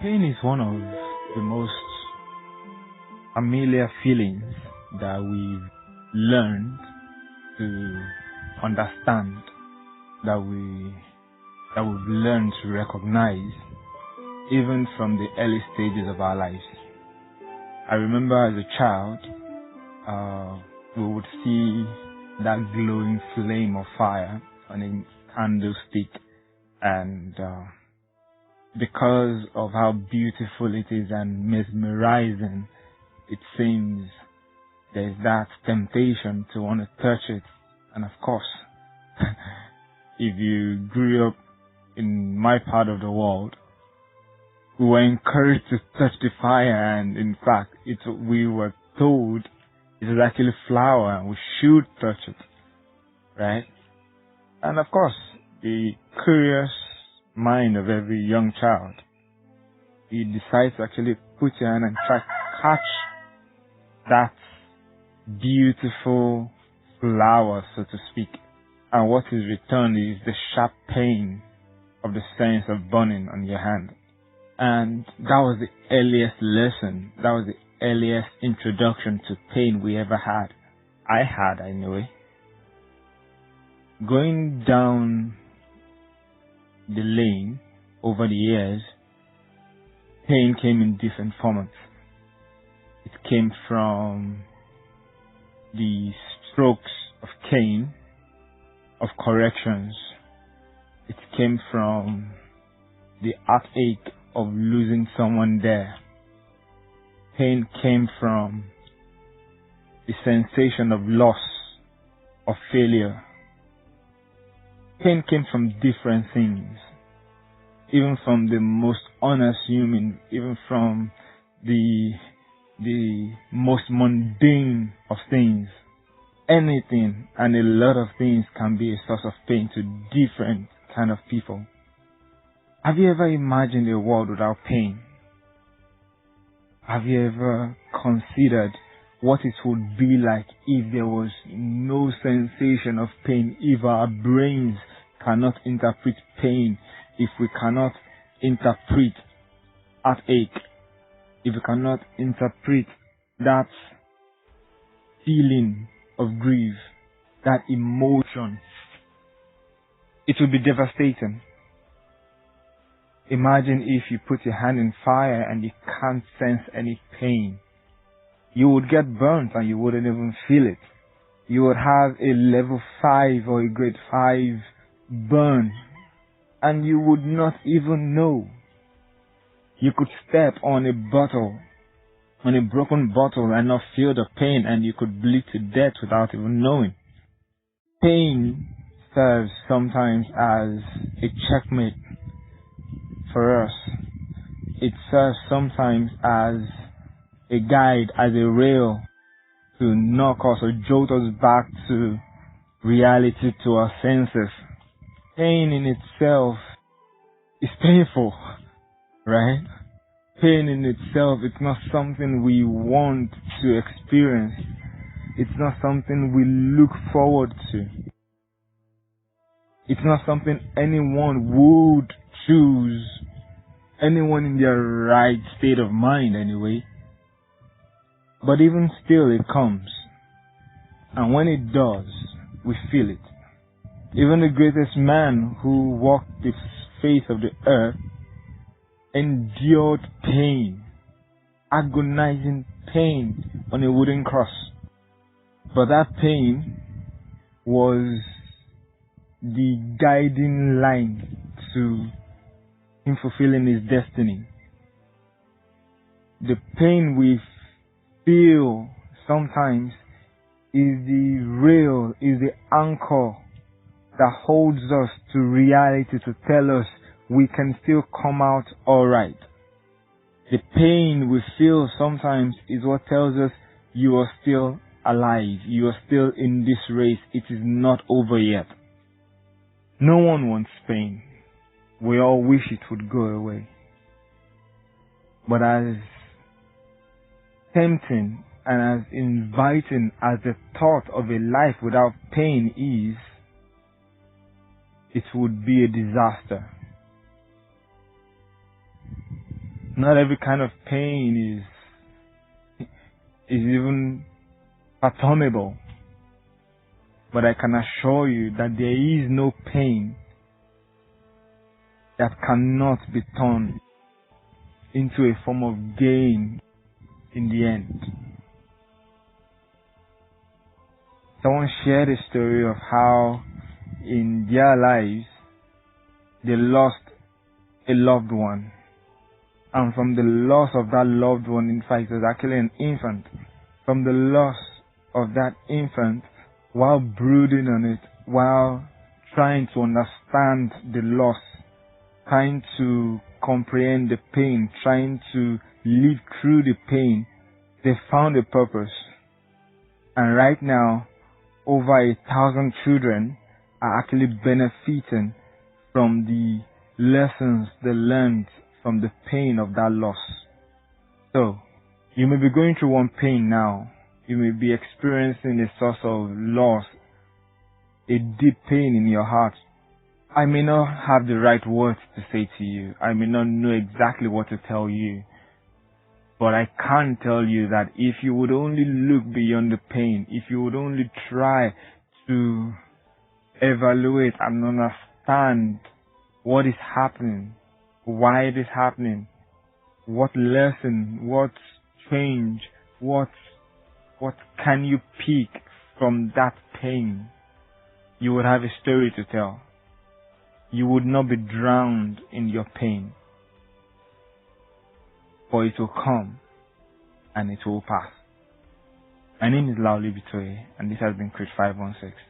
Pain is one of the most familiar feelings that we've learned to understand, that we've learned to recognize, even from the early stages of our lives. I remember as a child, we would see that glowing flame of fire on a candlestick, and because of how beautiful it is and mesmerizing it seems, there's that temptation to want to touch it. And of course, if you grew up in my part of the world, we were encouraged to touch the fire, and in fact, we were told it is actually flower and we should touch it, right? And of course, the curious mind of every young child, you decide to actually put your hand and try to catch that beautiful flower, so to speak. And what is returned is the sharp pain of the sense of burning on your hand. And that was the earliest lesson. That was the earliest introduction to pain we ever had. I had, anyway. Going down the lane over the years, pain came in different formats. It came from the strokes of cane, of corrections. It came from the heartache of losing someone there. Pain came from the sensation of loss, of failure. Pain came from different things, even from the most unassuming, even from the most mundane of things. Anything and a lot of things can be a source of pain to different kind of people. Have you ever imagined a world without pain? Have you ever considered what it would be like if there was no sensation of pain, if our brains cannot interpret pain, if we cannot interpret heartache, if we cannot interpret that feeling of grief, that emotion? It would be devastating. Imagine if you put your hand in fire and you can't sense any pain. You would get burnt and you wouldn't even feel it. You would have a level 5 or a grade 5 burn and you would not even know. You could step on a bottle, on a broken bottle, and not feel the pain, and you could bleed to death without even knowing. Pain serves sometimes as a checkmate for us. It serves sometimes as a guide, as a rail to knock us or jolt us back to reality, to our senses. Pain in itself is painful, right? Pain in itself, it's not something we want to experience. It's not something we look forward to. It's not something anyone would choose, anyone in their right state of mind anyway. But even still, it comes. And when it does, we feel it. Even the greatest man who walked the face of the earth endured pain, agonizing pain on a wooden cross. But that pain was the guiding line to him fulfilling his destiny. The pain we feel sometimes is the rail, is the anchor that holds us to reality, to tell us we can still come out alright. The pain we feel sometimes is what tells us you are still alive, you are still in this race, it is not over yet. No one wants pain. We all wish it would go away. But as tempting and as inviting as the thought of a life without pain is, it would be a disaster. Not every kind of pain is even fathomable. But I can assure you that there is no pain that cannot be turned into a form of gain in the end. Someone shared a story of how in their lives they lost a loved one. And from the loss of that loved one, in fact, it was actually an infant. From the loss of that infant, while brooding on it, while trying to understand the loss, trying to comprehend the pain, trying to live through the pain, they found a purpose. And right now, over 1,000 children are actually benefiting from the lessons they learned from the pain of that loss. So, you may be going through one pain now. You may be experiencing a source of loss, a deep pain in your heart. I may not have the right words to say to you. I may not know exactly what to tell you. But I can tell you that if you would only look beyond the pain, if you would only try to evaluate and understand what is happening, why it is happening, what lesson, what change, what can you pick from that pain, you would have a story to tell. You would not be drowned in your pain. For it will come and it will pass. My name is Lauli Bitoye and this has been Crit 516.